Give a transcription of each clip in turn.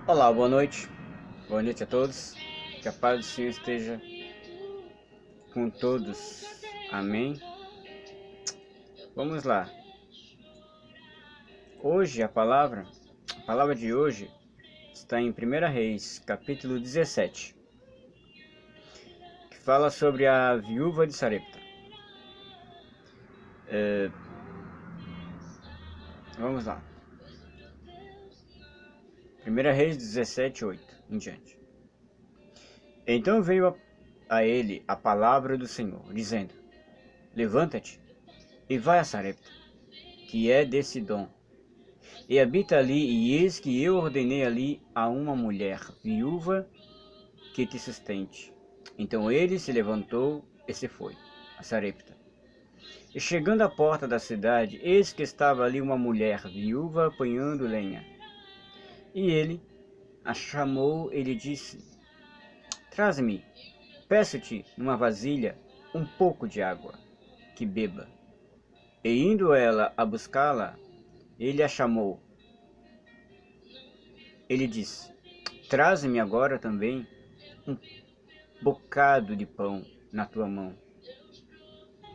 Olá, boa noite a todos, que a paz do Senhor esteja com todos, amém? Vamos lá, hoje a palavra de hoje está em 1 Reis, capítulo 17, que fala sobre a viúva de Sarepta. Vamos lá, 1 Reis 17, 8 em diante. Então veio a ele a palavra do Senhor, dizendo: Levanta-te e vai a Sarepta, que é de Sidom, e habita ali, e eis que eu ordenei ali a uma mulher viúva que te sustente. Então ele se levantou e se foi a Sarepta. E chegando à porta da cidade, eis que estava ali uma mulher viúva apanhando lenha. E ele a chamou e lhe disse: Traze-me, peço-te, numa vasilha, um pouco de água, que beba. E indo ela a buscá-la, ele a chamou. Ele disse: Traze-me agora também um bocado de pão na tua mão.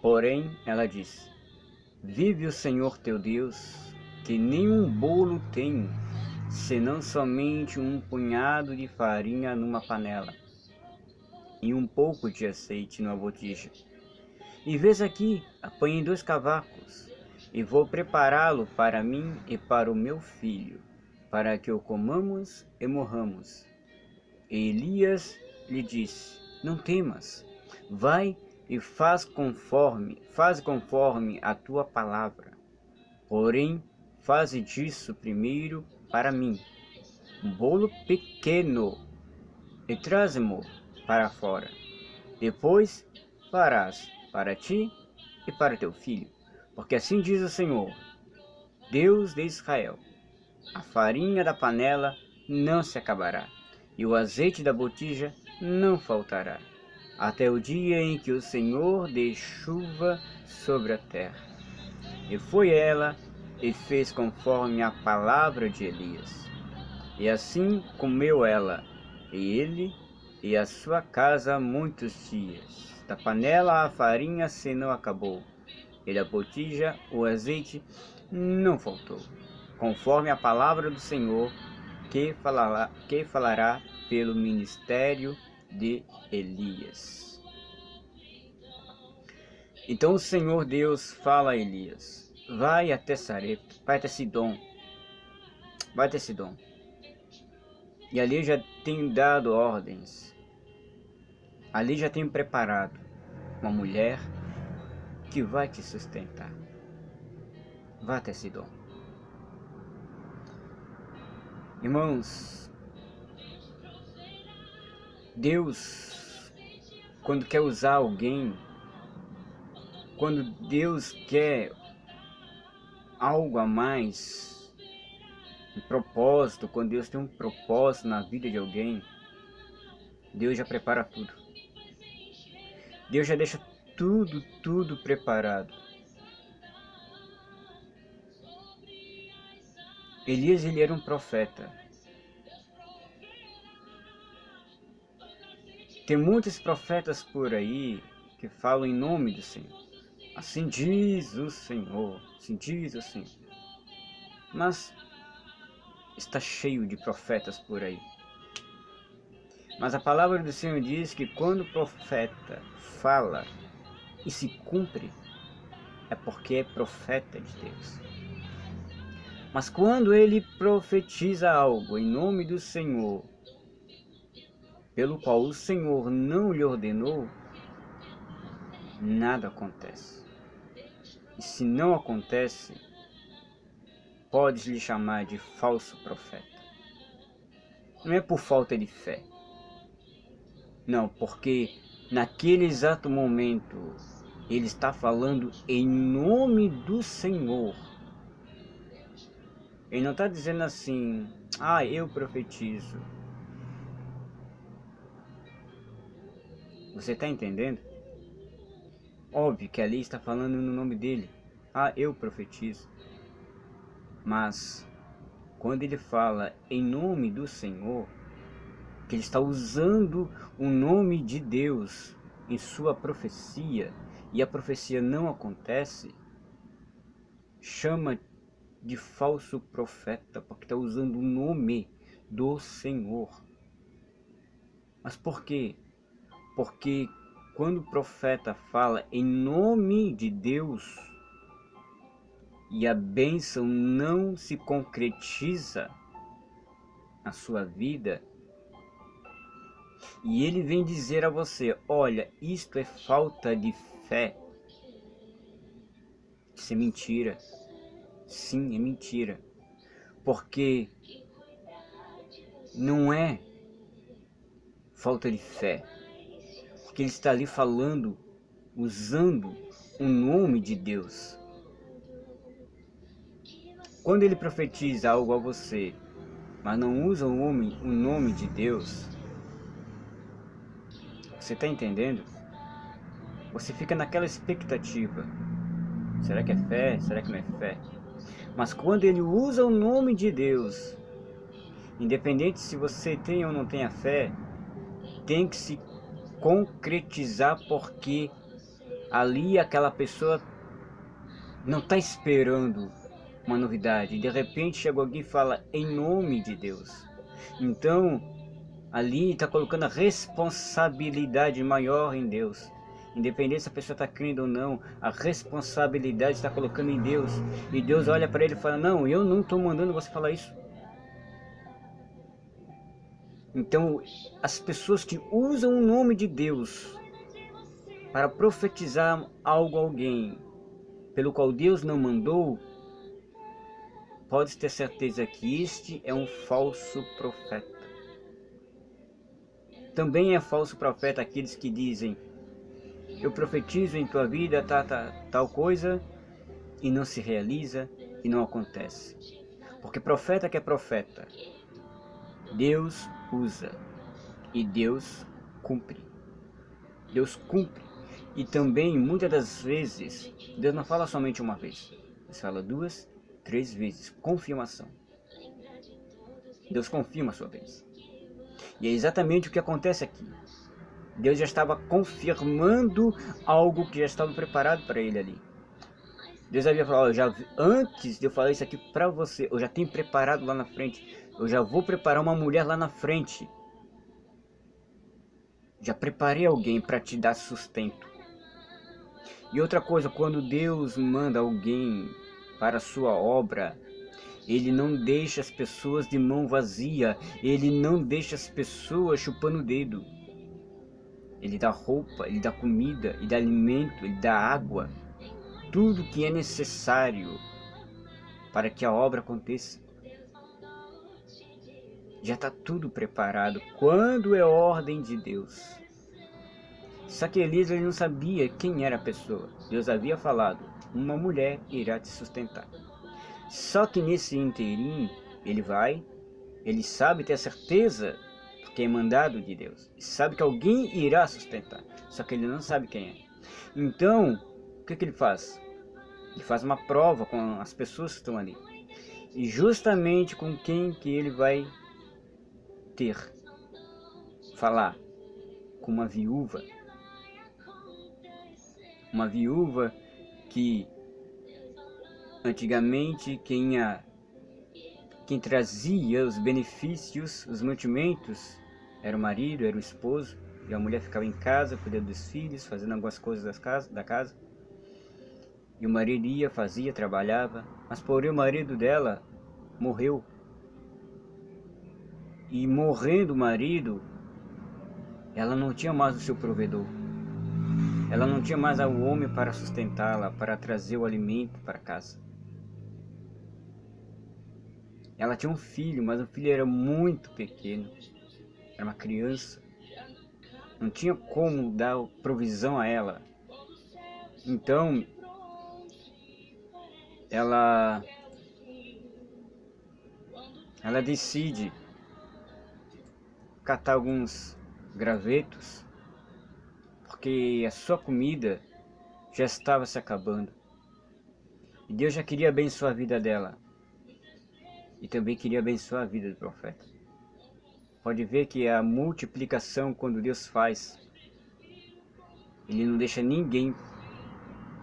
Porém, ela disse: Vive o Senhor teu Deus, que nenhum bolo tenho, senão somente um punhado de farinha numa panela, e um pouco de azeite numa botija. E vês aqui, apanhei 2 cavacos, e vou prepará-lo para mim e para o meu filho, para que o comamos e morramos. E Elias lhe disse: Não temas, vai e faz conforme a tua palavra. Porém, faze disso primeiro para mim um bolo pequeno e traze-mo para fora. Depois farás para ti e para teu filho, porque assim diz o Senhor, Deus de Israel: a farinha da panela não se acabará, e o azeite da botija não faltará, até o dia em que o Senhor dê chuva sobre a terra. E foi ela e fez conforme a palavra de Elias. E assim comeu ela, e ele, e a sua casa muitos dias. Da panela a farinha se não acabou, e da botija o azeite não faltou, conforme a palavra do Senhor que falará pelo ministério de Elias. Então o Senhor Deus fala a Elias: vai até Sarepta, vai até Sidom, e ali eu já tenho dado ordens, ali já tenho preparado uma mulher que vai te sustentar. Vá até Sidom. Irmãos, Deus, quando quer usar alguém, quando Deus quer algo a mais, um propósito, quando Deus tem um propósito na vida de alguém, Deus já prepara tudo. Deus já deixa tudo preparado. Elias, ele era um profeta. Tem muitos profetas por aí que falam em nome do Senhor. Assim diz o Senhor, assim diz o Senhor. Mas está cheio de profetas por aí. Mas a palavra do Senhor diz que quando o profeta fala e se cumpre, é porque é profeta de Deus. Mas quando ele profetiza algo em nome do Senhor, pelo qual o Senhor não lhe ordenou, nada acontece. E se não acontece, podes lhe chamar de falso profeta. Não é por falta de fé. Não, porque naquele exato momento ele está falando em nome do Senhor. Ele não está dizendo assim: ah, eu profetizo. Você está entendendo? Óbvio que ali está falando no nome dele. Ah, eu profetizo. Mas quando ele fala em nome do Senhor, que ele está usando o nome de Deus em sua profecia, e a profecia não acontece, chama de falso profeta, porque está usando o nome do Senhor. Mas por quê? Porque quando o profeta fala em nome de Deus e a bênção não se concretiza na sua vida, e ele vem dizer a você, olha, isto é falta de fé, isso é mentira. Sim, é mentira. Porque não é falta de fé. Porque ele está ali falando, usando o nome de Deus. Quando ele profetiza algo a você, mas não usa o nome de Deus, você está entendendo? Você fica naquela expectativa. Será que é fé? Será que não é fé? Mas quando ele usa o nome de Deus, independente se você tem ou não tem a fé, tem que se concretizar, porque ali aquela pessoa não está esperando uma novidade. De repente chega alguém e fala em nome de Deus. Então ali está colocando a responsabilidade maior em Deus. Independente se a pessoa está crendo ou não, a responsabilidade está colocando em Deus. E Deus olha para ele e fala, não, eu não estou mandando você falar isso. Então as pessoas que usam o nome de Deus para profetizar algo a alguém pelo qual Deus não mandou, pode ter certeza que este é um falso profeta. Também é falso profeta aqueles que dizem, eu profetizo em tua vida tal coisa, e não se realiza e não acontece. Porque profeta que é profeta, Deus usa e Deus cumpre. Deus cumpre. E também, muitas das vezes, Deus não fala somente uma vez. Deus fala 2, 3 vezes. Confirmação. Deus confirma a sua vez. E é exatamente o que acontece aqui. Deus já estava confirmando algo que já estava preparado para ele ali. Deus havia falado, antes de eu falar isso aqui para você, eu já tenho preparado lá na frente. Eu já vou preparar uma mulher lá na frente. Já preparei alguém para te dar sustento. E outra coisa, quando Deus manda alguém para a sua obra, Ele não deixa as pessoas de mão vazia, Ele não deixa as pessoas chupando o dedo. Ele dá roupa, Ele dá comida, Ele dá alimento, Ele dá água, tudo que é necessário para que a obra aconteça. Já está tudo preparado quando é ordem de Deus. Só que Elias ele não sabia quem era a pessoa. Deus havia falado, uma mulher irá te sustentar. Só que nesse inteirinho, ele sabe ter a certeza, porque é mandado de Deus. Sabe que alguém irá sustentar, só que ele não sabe quem é. Então, o que ele faz? Ele faz uma prova com as pessoas que estão ali. E justamente com quem que ele vai falar? Com uma viúva. Uma viúva que antigamente quem trazia os benefícios, os mantimentos, era o marido, era o esposo, e a mulher ficava em casa, cuidando dos filhos, fazendo algumas coisas da casa. E o marido ia, fazia, trabalhava, mas porém o marido dela morreu. E morrendo o marido, ela não tinha mais o seu provedor. Ela não tinha mais o homem para sustentá-la, para trazer o alimento para casa. Ela tinha um filho, mas o filho era muito pequeno. Era uma criança. Não tinha como dar provisão a ela. Então, ela decide catar alguns gravetos, porque a sua comida já estava se acabando. E Deus já queria abençoar a vida dela. e também queria abençoar a vida do profeta. Pode ver que a multiplicação, quando Deus faz, Ele não deixa ninguém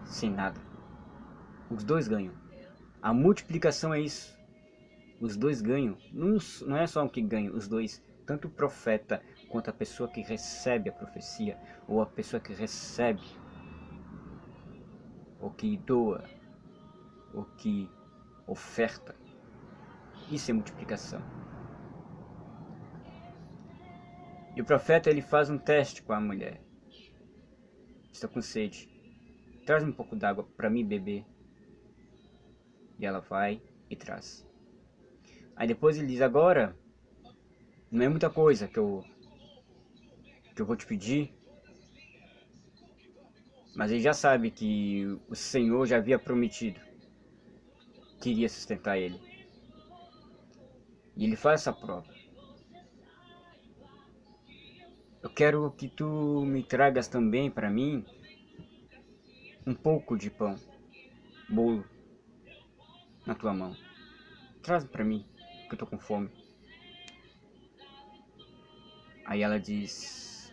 sem nada. Os dois ganham. A multiplicação é isso. Os dois ganham. Não é só um que ganha, os dois. Tanto o profeta quanto a pessoa que recebe a profecia, ou a pessoa que recebe, ou que doa, ou que oferta. Isso é multiplicação. E o profeta, ele faz um teste com a mulher. Estou com sede. Traz um pouco d'água para mim beber. E ela vai e traz. Aí depois ele diz, agora, não é muita coisa que eu vou te pedir. Mas ele já sabe que o Senhor já havia prometido que iria sustentar ele. E ele faz essa prova. Eu quero que tu me tragas também para mim um pouco de pão, bolo, na tua mão. Traz para mim, que eu tô com fome. Aí ela diz,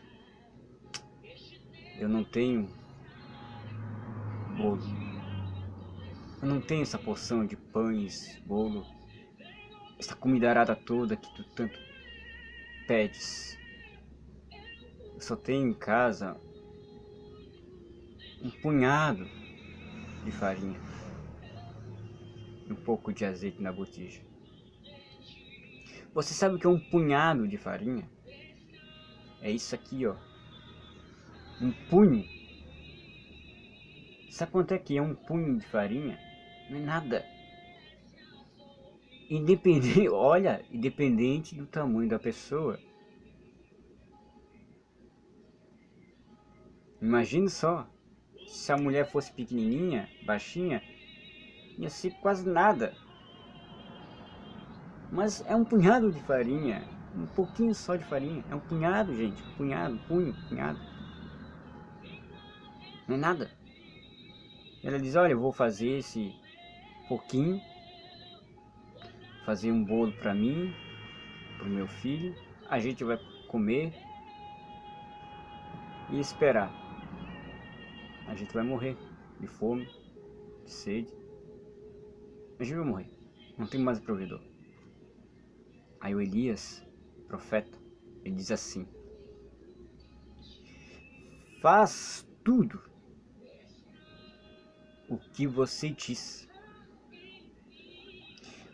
eu não tenho bolo. Eu não tenho essa porção de pães, bolo, essa comida arada toda que tu tanto pedes. Eu só tenho em casa um punhado de farinha, um pouco de azeite na botija. Você sabe o que é um punhado de farinha? É isso aqui, ó. Um punho. Sabe quanto é que é um punho de farinha? Não é nada. Independente, olha, independente do tamanho da pessoa. Imagine só, se a mulher fosse pequenininha, baixinha, ia ser quase nada. Mas é um punhado de farinha, um pouquinho só de farinha. É um punhado, gente, punhado, punhado. Não é nada. Ela diz, olha, eu vou fazer esse pouquinho, fazer um bolo para mim, para o meu filho. A gente vai comer e esperar. A gente vai morrer de fome, de sede. A gente vai morrer. Não tem mais provedor. Aí o Elias, profeta, ele diz assim: faz tudo o que você diz.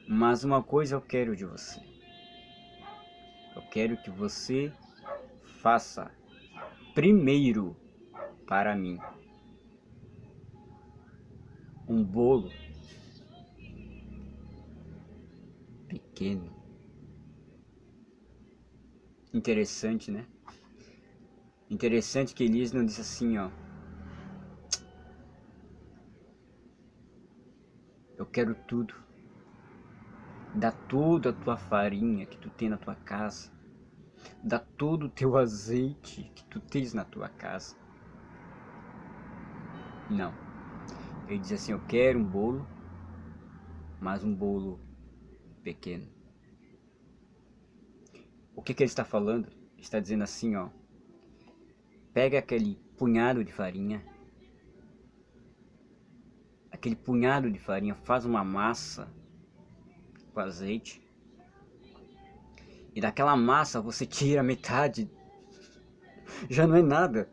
Mas uma coisa eu quero de você. Eu quero que você faça primeiro para mim um bolo pequeno. Interessante, né? Interessante que Elias não disse assim, ó: eu quero tudo. Dá toda a tua farinha que tu tem na tua casa. Dá todo o teu azeite que tu tens na tua casa. Não. Ele diz assim, eu quero um bolo, mas um bolo pequeno. O que ele está falando? Ele está dizendo assim, ó: pega aquele punhado de farinha, faz uma massa com azeite, e daquela massa você tira metade, já não é nada,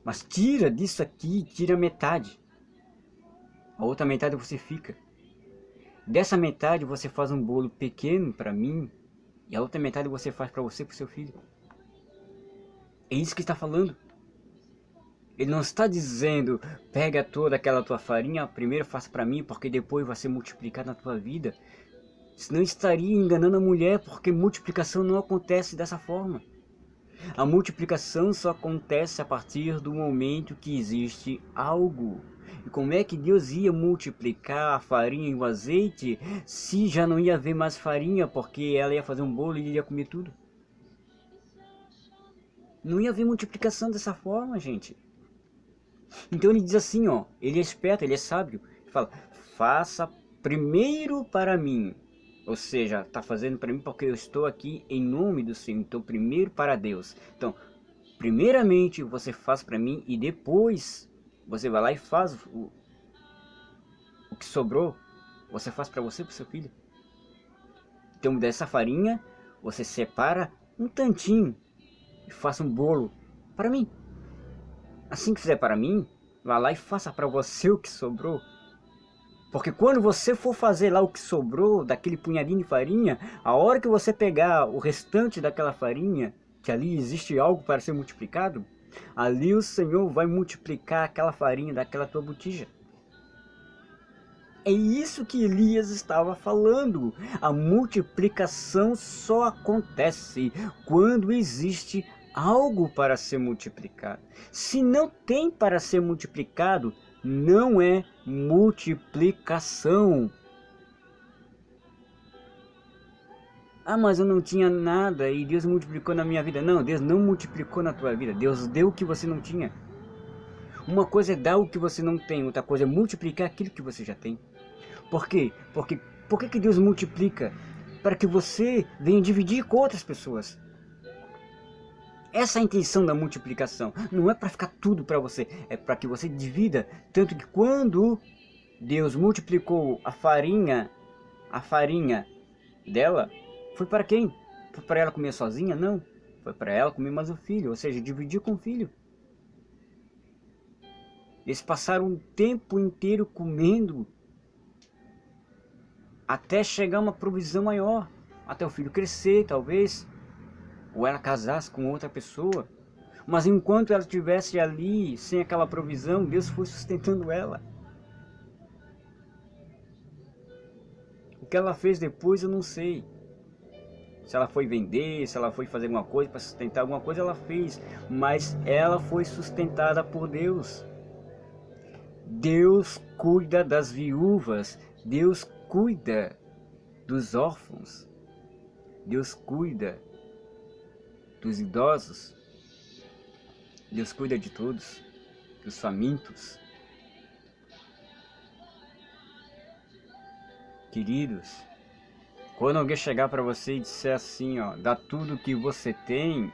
mas tira disso aqui, tira metade, a outra metade você fica. Dessa metade você faz um bolo pequeno para mim, e a outra metade você faz para você e para o seu filho. É isso que está falando. Ele não está dizendo, pega toda aquela tua farinha, primeiro faça para mim, porque depois vai ser multiplicado na tua vida. Senão estaria enganando a mulher, porque multiplicação não acontece dessa forma. A multiplicação só acontece a partir do momento que existe algo. E como é que Deus ia multiplicar a farinha e o azeite se já não ia haver mais farinha, porque ela ia fazer um bolo e ele ia comer tudo? Não ia haver multiplicação dessa forma, gente. Então ele diz assim, ó, ele é esperto, ele é sábio. Ele fala, faça primeiro para mim Ou seja, está fazendo para mim porque eu estou aqui em nome do Senhor. Então, primeiro para Deus. Então, primeiramente você faz para mim e depois você vai lá e faz o que sobrou. Você faz para você e para o seu filho. Então, dessa farinha, você separa um tantinho e faça um bolo para mim. Assim que fizer para mim, vá lá e faça para você o que sobrou. Porque quando você for fazer lá o que sobrou daquele punhadinho de farinha, a hora que você pegar o restante daquela farinha, que ali existe algo para ser multiplicado, ali o Senhor vai multiplicar aquela farinha daquela tua botija. É isso que Elias estava falando. A multiplicação só acontece quando existe algo para ser multiplicado. Se não tem para ser multiplicado, não é multiplicação. Ah, mas eu não tinha nada e Deus multiplicou na minha vida. Não, Deus não multiplicou na tua vida. Deus deu o que você não tinha. Uma coisa é dar o que você não tem, outra coisa é multiplicar aquilo que você já tem. Por quê? Por que Deus multiplica? Para que você venha dividir com outras pessoas. Essa é a intenção da multiplicação. Não é para ficar tudo para você, é para que você divida. Tanto que quando Deus multiplicou a farinha dela, foi para quem? Foi para ela comer sozinha? Não. Foi para ela comer mais o filho, ou seja, dividir com o filho. Eles passaram um tempo inteiro comendo até chegar uma provisão maior, até o filho crescer, talvez, ou ela casasse com outra pessoa. Mas enquanto ela estivesse ali, sem aquela provisão, Deus foi sustentando ela. O que ela fez depois eu não sei. Se ela foi vender, se ela foi fazer alguma coisa para sustentar alguma coisa, ela fez. Mas ela foi sustentada por Deus. Deus cuida das viúvas. Deus cuida dos órfãos. Deus cuida dos idosos. Deus cuida de todos, dos famintos. Queridos, quando alguém chegar para você e disser assim, ó, dá tudo que você tem,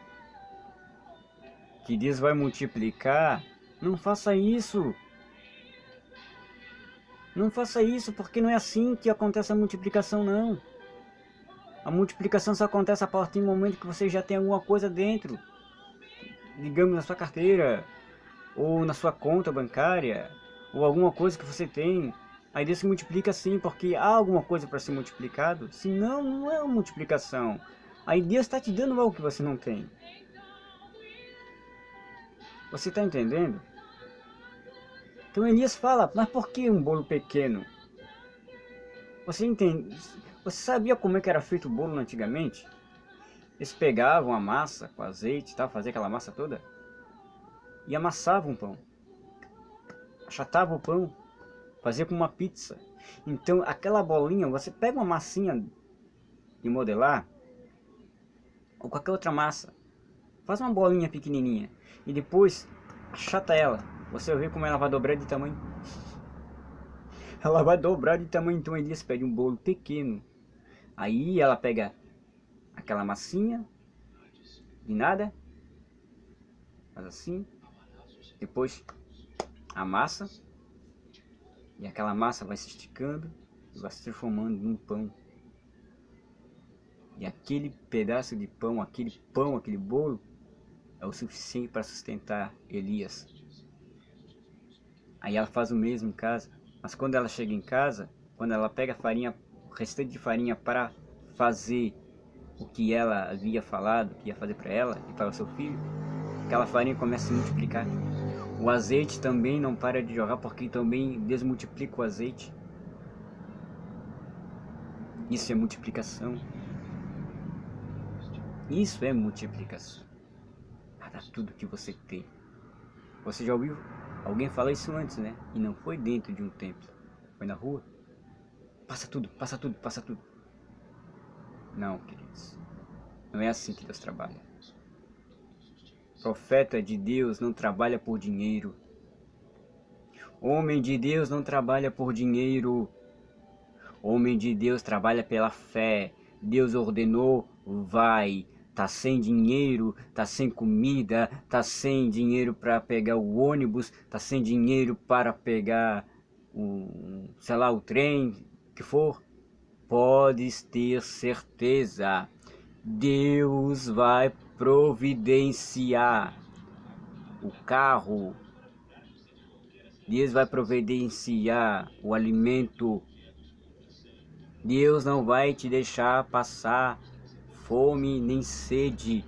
que Deus vai multiplicar, não faça isso. Não faça isso, porque não é assim que acontece a multiplicação, não. A multiplicação só acontece a partir do momento que você já tem alguma coisa dentro. Digamos na sua carteira, ou na sua conta bancária, ou alguma coisa que você tem. Aí Deus se multiplica sim, porque há alguma coisa para ser multiplicado. Senão, não é uma multiplicação. Aí Deus está te dando algo que você não tem. Você está entendendo? Então Elias fala, mas por que um bolo pequeno? Você entende? Você sabia como é que era feito o bolo antigamente? Eles pegavam a massa com azeite, tá? Faziam aquela massa toda e amassavam o pão. Achatavam o pão, fazia como uma pizza. Então aquela bolinha, você pega uma massinha de modelar ou qualquer outra massa, faz uma bolinha pequenininha e depois achata ela. Você vai ver como ela vai dobrar de tamanho. Ela vai dobrar de tamanho. Então Elias pede um bolo pequeno. Aí ela pega aquela massinha de nada, faz assim, depois amassa e aquela massa vai se esticando e vai se transformando num pão. E aquele pedaço de pão, aquele bolo é o suficiente para sustentar Elias. Aí ela faz o mesmo em casa, mas quando ela chega em casa, quando ela pega a farinha, o restante de farinha para fazer o que ela havia falado, que ia fazer para ela e para o seu filho, aquela farinha começa a se multiplicar. O azeite também não para de jorrar, porque também Deus multiplica o azeite. Isso é multiplicação. Isso é multiplicação. Para tudo que você tem. Você já ouviu alguém falar isso antes, né? E não foi dentro de um templo. Foi na rua. Passa tudo, passa tudo, passa tudo. Não, queridos. Não é assim que Deus trabalha. Profeta de Deus não trabalha por dinheiro. Homem de Deus não trabalha por dinheiro. Homem de Deus trabalha pela fé. Deus ordenou, vai. Tá sem dinheiro, tá sem comida, tá sem dinheiro para pegar o ônibus, tá sem dinheiro para pegar o, sei lá, o trem, que for. Podes ter certeza, Deus vai providenciar o carro, Deus vai providenciar o alimento. Deus não vai te deixar passar fome nem sede,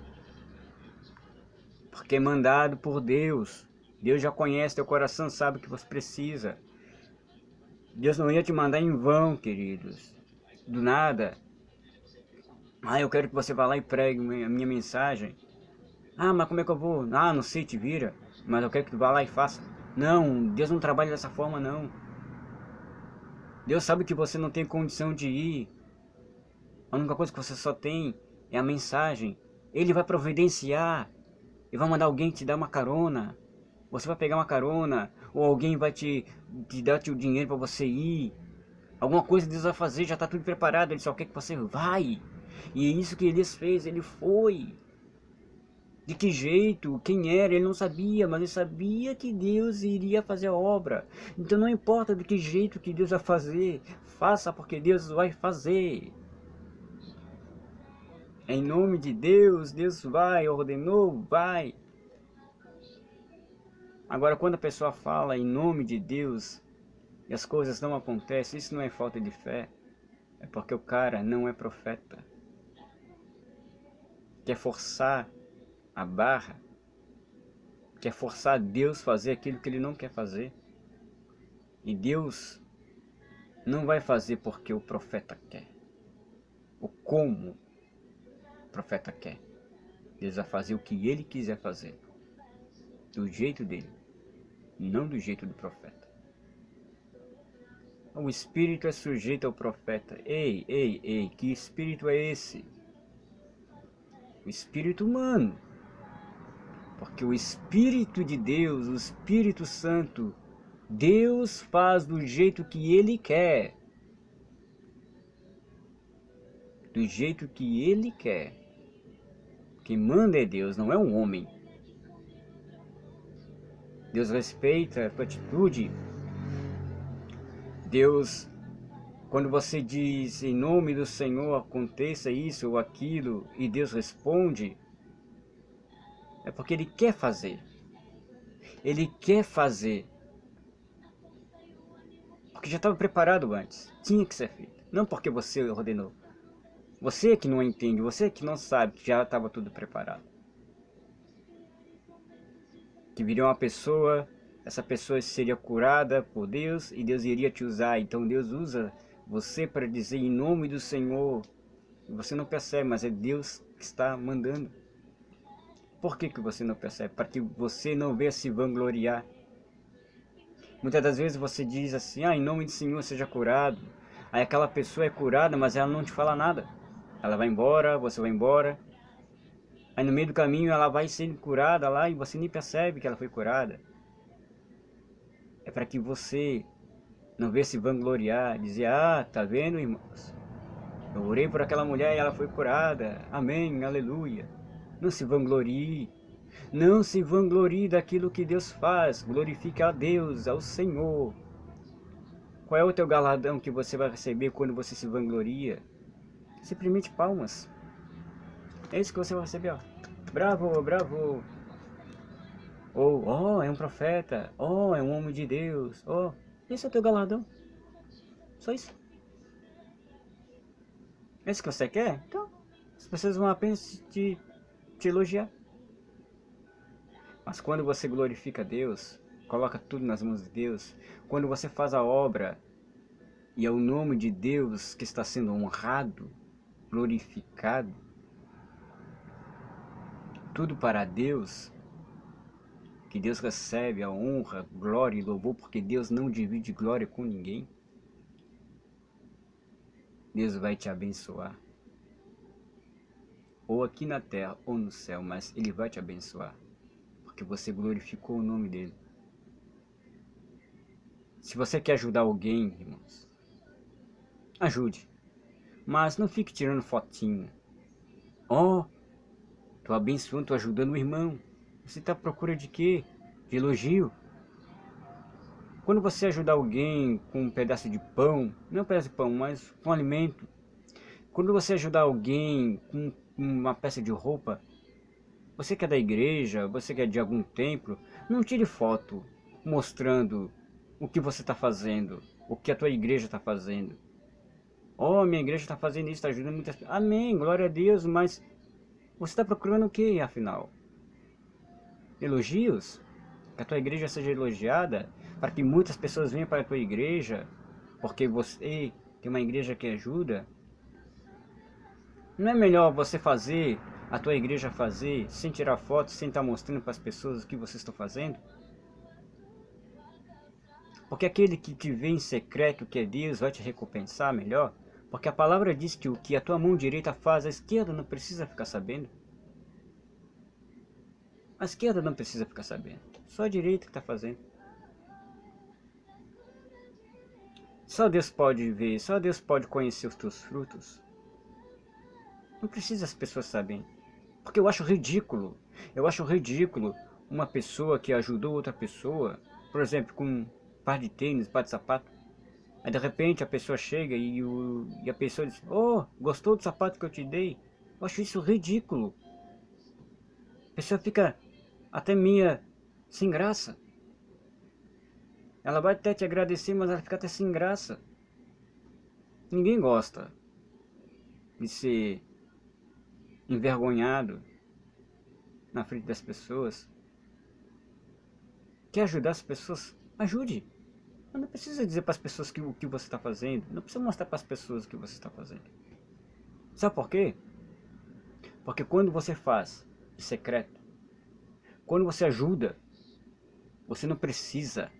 porque é mandado por Deus. Deus já conhece teu coração, sabe o que você precisa. Deus não ia te mandar em vão, queridos, do nada. Ah, eu quero que você vá lá e pregue a minha mensagem. Ah, mas como é que eu vou? Ah, não sei, te vira. Mas eu quero que tu vá lá e faça. Não, Deus não trabalha dessa forma, não. Deus sabe que você não tem condição de ir. A única coisa que você só tem é a mensagem. Ele vai providenciar. E vai mandar alguém te dar uma carona. Você vai pegar uma carona. Ou alguém vai te dar o dinheiro para você ir. Alguma coisa Deus vai fazer, já está tudo preparado. Ele só quer que você vai. E é isso que Elias fez, ele foi. De que jeito, quem era, ele não sabia, mas ele sabia que Deus iria fazer a obra. Então não importa de que jeito que Deus vai fazer, faça porque Deus vai fazer. Em nome de Deus, Deus vai, ordenou, vai. Agora quando a pessoa fala em nome de Deus e as coisas não acontecem, isso não é falta de fé, é porque o cara não é profeta. Quer forçar a barra, quer forçar Deus a fazer aquilo que ele não quer fazer. E Deus não vai fazer porque o profeta quer, ou como o profeta quer. Deus vai fazer o que ele quiser fazer, do jeito dele, não do jeito do profeta. O espírito é sujeito ao profeta. Ei, ei, ei, que espírito é esse? O espírito humano. Porque o Espírito de Deus, o Espírito Santo, Deus faz do jeito que ele quer. Do jeito que ele quer. Quem manda é Deus, não é um homem. Deus respeita a tua atitude. Deus, quando você diz em nome do Senhor aconteça isso ou aquilo, e Deus responde, é porque ele quer fazer. Ele quer fazer. Porque já estava preparado antes. Tinha que ser feito. Não porque você ordenou. Você que não entende, você que não sabe que já estava tudo preparado. Que viria uma pessoa, essa pessoa seria curada por Deus e Deus iria te usar. Então Deus usa você para dizer em nome do Senhor. Você não percebe, mas é Deus que está mandando. Por que você não percebe? Para que você não venha se vangloriar. Muitas das vezes você diz assim, em nome do Senhor seja curado. Aí aquela pessoa é curada, mas ela não te fala nada. Ela vai embora, você vai embora. Aí no meio do caminho ela vai sendo curada lá e você nem percebe que ela foi curada. É para que você não venha se vangloriar, dizer, tá vendo, irmãos? Eu orei por aquela mulher e ela foi curada. Amém, aleluia. Não se vanglorie. Não se vanglorie daquilo que Deus faz. Glorifique a Deus, ao Senhor. Qual é o teu galardão que você vai receber quando você se vangloria? Simplesmente palmas. É isso que você vai receber, ó. Bravo, bravo. Ou, é um profeta. É um homem de Deus. Esse é o teu galardão. Só isso. É isso que você quer? Então, as pessoas vão apenas te elogiar. Mas quando você glorifica Deus, coloca tudo nas mãos de Deus, quando você faz a obra e é o nome de Deus que está sendo honrado, glorificado, tudo para Deus, que Deus recebe a honra, glória e louvor, porque Deus não divide glória com ninguém. Deus vai te abençoar. Ou aqui na terra ou no céu, mas Ele vai te abençoar. Porque você glorificou o nome dEle. Se você quer ajudar alguém, irmãos, Ajude. Mas não fique tirando fotinho. Ó, tô abençoando, tô ajudando o irmão. Você está à procura de quê? De elogio? Quando você ajudar alguém com um pedaço de pão, não um pedaço de pão, mas com alimento. Quando você ajudar alguém com uma peça de roupa, você que é da igreja, você que é de algum templo, não tire foto mostrando o que você está fazendo, o que a tua igreja está fazendo. Oh, minha igreja está fazendo isso, está ajudando muitas pessoas. Amém, glória a Deus, mas você está procurando o que, afinal? Elogios? Que a tua igreja seja elogiada, para que muitas pessoas venham para a tua igreja, porque você tem uma igreja que ajuda? Não é melhor você fazer, a tua igreja fazer, sem tirar fotos, sem estar mostrando para as pessoas o que você está fazendo? Porque aquele que te vê em secreto, que é Deus, vai te recompensar melhor. Porque a palavra diz que o que a tua mão direita faz, a esquerda não precisa ficar sabendo. A esquerda não precisa ficar sabendo. Só a direita que está fazendo. Só Deus pode ver, só Deus pode conhecer os teus frutos. Não precisa as pessoas saberem. Porque eu acho ridículo. Eu acho ridículo uma pessoa que ajudou outra pessoa, por exemplo, com um par de tênis, um par de sapato. Aí de repente a pessoa chega e a pessoa diz: oh, gostou do sapato que eu te dei? Eu acho isso ridículo. A pessoa fica até meia sem graça. Ela vai até te agradecer, mas ela fica até sem graça. Ninguém gosta de ser envergonhado na frente das pessoas. Quer ajudar as pessoas? Ajude. Mas não precisa dizer para as pessoas o que você está fazendo. Não precisa mostrar para as pessoas o que você está fazendo. Sabe por quê? Porque quando você faz em secreto, quando você ajuda, você não precisa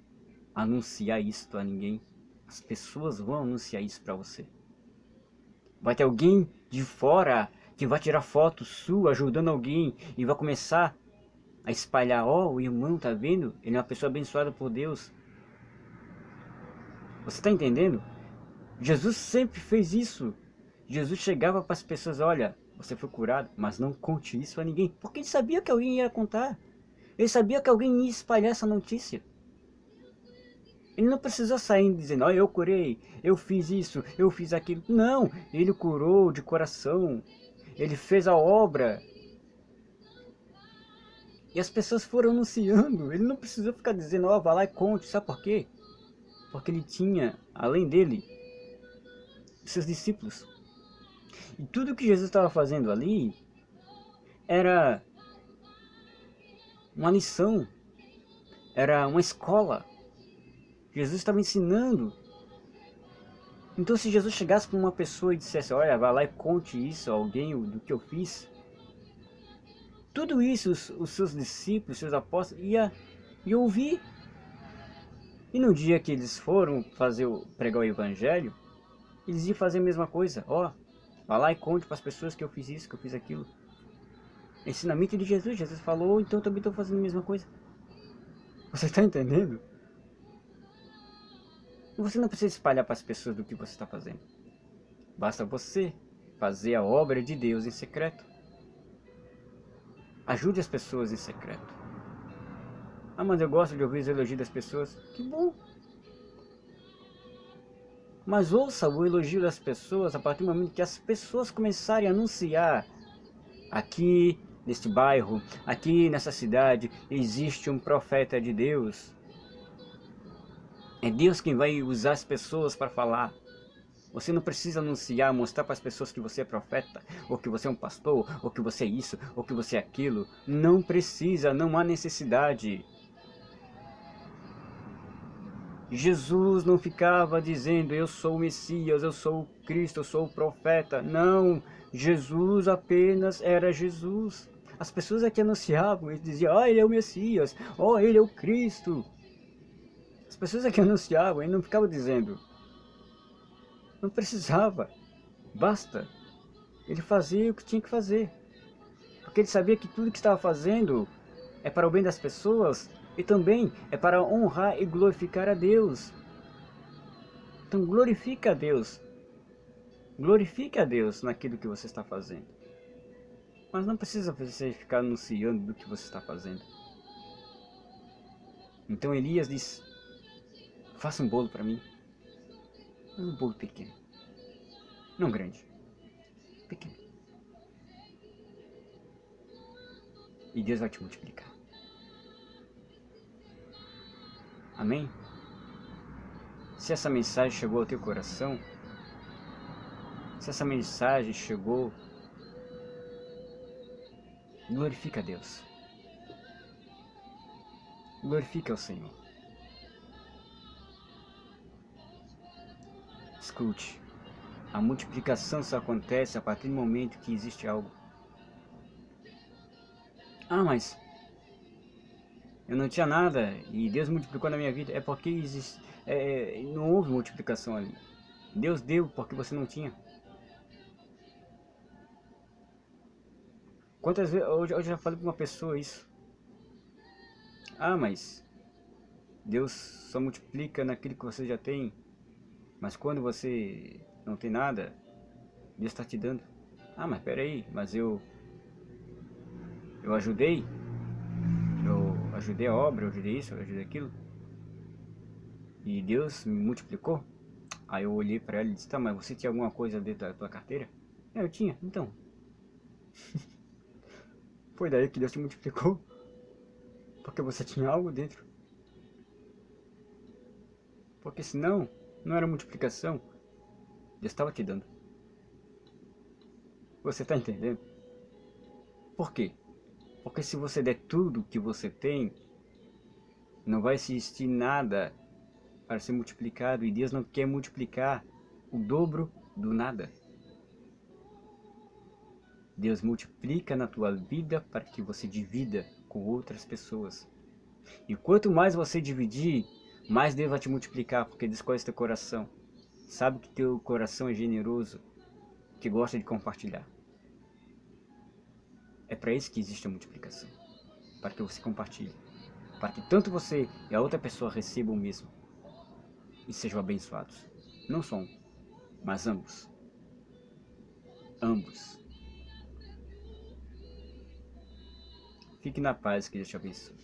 anunciar isso a ninguém. As pessoas vão anunciar isso para você. Vai ter alguém de fora que vai tirar foto sua ajudando alguém e vai começar a espalhar: ó, o irmão, tá vendo? Ele é uma pessoa abençoada por Deus. Você está entendendo? Jesus sempre fez isso. Jesus chegava para as pessoas: olha, você foi curado, mas não conte isso a ninguém. Porque ele sabia que alguém ia contar. Ele sabia que alguém ia espalhar essa notícia. Ele não precisou sair dizendo: olha, eu curei, eu fiz isso, eu fiz aquilo. Não, ele curou de coração. Ele fez a obra. E as pessoas foram anunciando. Ele não precisou ficar dizendo: ó, vá lá e conte. Sabe por quê? Porque ele tinha, além dele, seus discípulos. E tudo que Jesus estava fazendo ali era uma lição, era uma escola. Jesus estava ensinando. Então se Jesus chegasse para uma pessoa e dissesse: olha, vai lá e conte isso a alguém do que eu fiz, tudo isso os seus discípulos, seus apóstolos ia ouvir. E no dia que eles foram pregar o evangelho, eles iam fazer a mesma coisa. Ó, vai lá e conte para as pessoas que eu fiz isso, que eu fiz aquilo. Ensinamento de Jesus. Jesus falou, então eu também estou fazendo a mesma coisa. Você está entendendo? Você não precisa espalhar para as pessoas do que você está fazendo. Basta você fazer a obra de Deus em secreto. Ajude as pessoas em secreto. Ah, mas eu gosto de ouvir os elogios das pessoas. Que bom! Mas ouça o elogio das pessoas a partir do momento que as pessoas começarem a anunciar: aqui neste bairro, aqui nessa cidade, existe um profeta de Deus. É Deus quem vai usar as pessoas para falar. Você não precisa anunciar, mostrar para as pessoas que você é profeta, ou que você é um pastor, ou que você é isso, ou que você é aquilo. Não precisa, não há necessidade. Jesus não ficava dizendo: eu sou o Messias, eu sou o Cristo, eu sou o profeta. Não, Jesus apenas era Jesus. As pessoas é que anunciavam, eles diziam: ó, ele é o Messias, ó, ele é o Cristo. As pessoas é que anunciavam, ele não ficava dizendo. Não precisava, basta. Ele fazia o que tinha que fazer. Porque ele sabia que tudo que estava fazendo é para o bem das pessoas e também é para honrar e glorificar a Deus. Então glorifica a Deus Glorifique a Deus naquilo que você está fazendo. Mas não precisa você ficar anunciando do que você está fazendo. Então Elias diz, faça um bolo para mim. Mas um bolo pequeno. Não grande. Pequeno. E Deus vai te multiplicar. Amém? Se essa mensagem chegou ao teu coração, se essa mensagem chegou, glorifica a Deus. Glorifica ao Senhor. Escute, a multiplicação só acontece a partir do momento que existe algo. Ah, mas eu não tinha nada e Deus multiplicou na minha vida. É porque não houve multiplicação ali. Deus deu porque você não tinha. Quantas vezes hoje eu já falei para uma pessoa isso? Ah, mas Deus só multiplica naquilo que você já tem. Mas quando você não tem nada, Deus está te dando. Ah, mas peraí, mas eu ajudei. Eu ajudei a obra, eu ajudei isso, eu ajudei aquilo. E Deus me multiplicou. Aí eu olhei para ela e disse, tá, mas você tinha alguma coisa dentro da tua carteira? É, eu tinha, então. Foi daí que Deus te multiplicou. Porque você tinha algo dentro. Porque senão, não era multiplicação. Deus estava te dando. Você está entendendo? Por quê? Porque se você der tudo que você tem, não vai existir nada para ser multiplicado. E Deus não quer multiplicar o dobro do nada. Deus multiplica na tua vida para que você divida com outras pessoas. E quanto mais você dividir, mais Deus vai te multiplicar, porque Deus conhece teu coração. Sabe que teu coração é generoso, que gosta de compartilhar. É para isso que existe a multiplicação. Para que você compartilhe. Para que tanto você e a outra pessoa recebam o mesmo. E sejam abençoados. Não só um, mas ambos. Ambos. Fique na paz, que Deus te abençoe.